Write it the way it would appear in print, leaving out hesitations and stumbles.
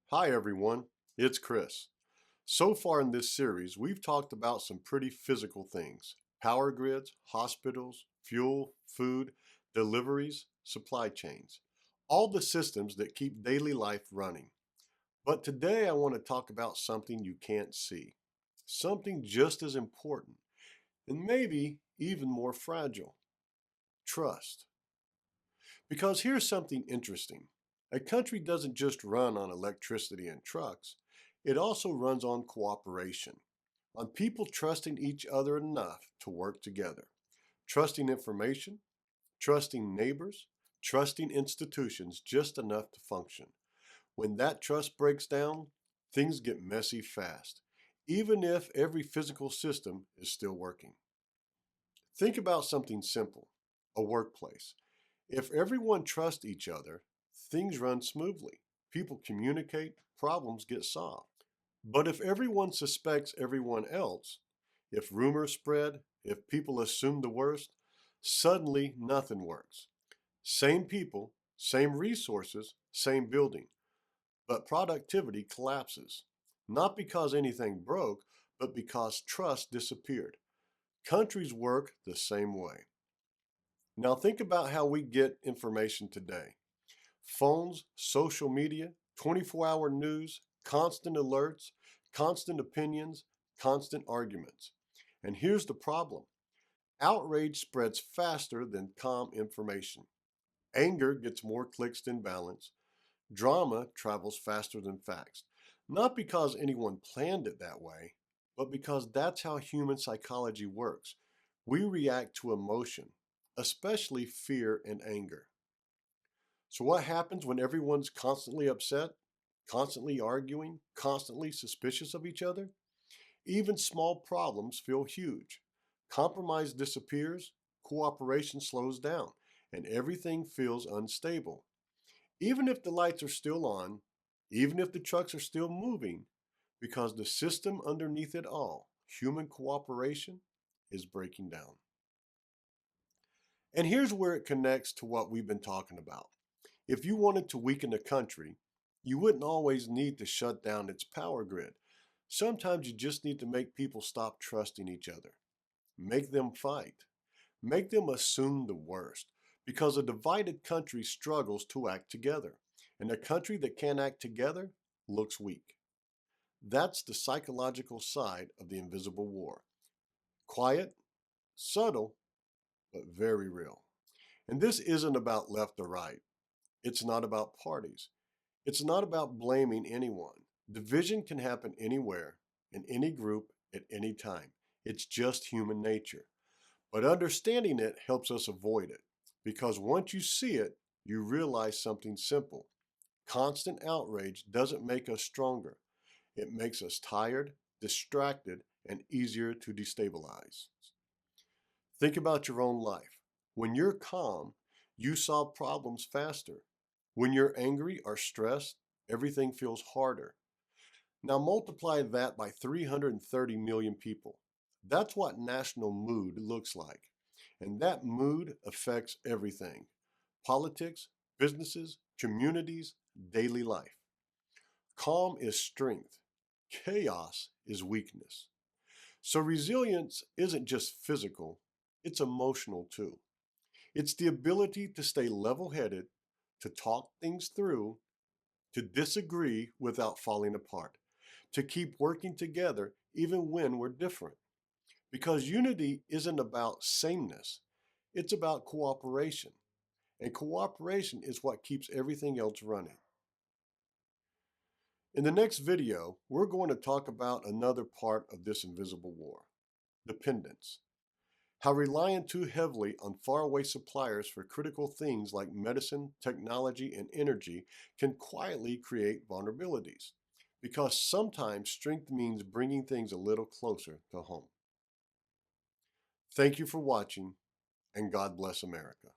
Hi everyone, it's Chris. So far in this series, we've talked about some pretty physical things. Power grids, hospitals, fuel, food, deliveries, supply chains. All the systems that keep daily life running. But today I want to talk about something you can't see. Something just as important, and maybe even more fragile. Trust. Because here's something interesting. A country doesn't just run on electricity and trucks, it also runs on cooperation, on people trusting each other enough to work together, trusting information, trusting neighbors, trusting institutions just enough to function. When that trust breaks down, things get messy fast, even if every physical system is still working. Think about something simple, a workplace. If everyone trusts each other, things run smoothly. People communicate, problems get solved. But if everyone suspects everyone else, if rumors spread, if people assume the worst, suddenly nothing works. Same people, same resources, same building, but productivity collapses. Not because anything broke, but because trust disappeared. Countries work the same way. Now think about how we get information today. Phones, social media, 24-hour news, constant alerts, constant opinions, constant arguments. And here's the problem. Outrage spreads faster than calm information. Anger gets more clicks than balance. Drama travels faster than facts. Not because anyone planned it that way, but because that's how human psychology works. We react to emotion, especially fear and anger. So what happens when everyone's constantly upset, constantly arguing, constantly suspicious of each other? Even small problems feel huge. Compromise disappears, cooperation slows down, and everything feels unstable. Even if the lights are still on, even if the trucks are still moving, because the system underneath it all, human cooperation, is breaking down. And here's where it connects to what we've been talking about. If you wanted to weaken a country, you wouldn't always need to shut down its power grid. Sometimes you just need to make people stop trusting each other. Make them fight. Make them assume the worst. Because a divided country struggles to act together. And a country that can't act together looks weak. That's the psychological side of the invisible war. Quiet, subtle, but very real. And this isn't about left or right. It's not about parties. It's not about blaming anyone. Division can happen anywhere, in any group, at any time. It's just human nature. But understanding it helps us avoid it. Because once you see it, you realize something simple. Constant outrage doesn't make us stronger. It makes us tired, distracted, and easier to destabilize. Think about your own life. When you're calm, you solve problems faster. When you're angry or stressed, everything feels harder. Now multiply that by 330 million people. That's what national mood looks like. And that mood affects everything: politics, businesses, communities, daily life. Calm is strength. Chaos is weakness. So resilience isn't just physical, it's emotional too. It's the ability to stay level headed, to talk things through, to disagree without falling apart, to keep working together even when we're different. Because unity isn't about sameness, it's about cooperation. And cooperation is what keeps everything else running. In the next video, we're going to talk about another part of this invisible war: dependence. How relying too heavily on faraway suppliers for critical things like medicine, technology, and energy can quietly create vulnerabilities. Because sometimes strength means bringing things a little closer to home. Thank you for watching, and God bless America.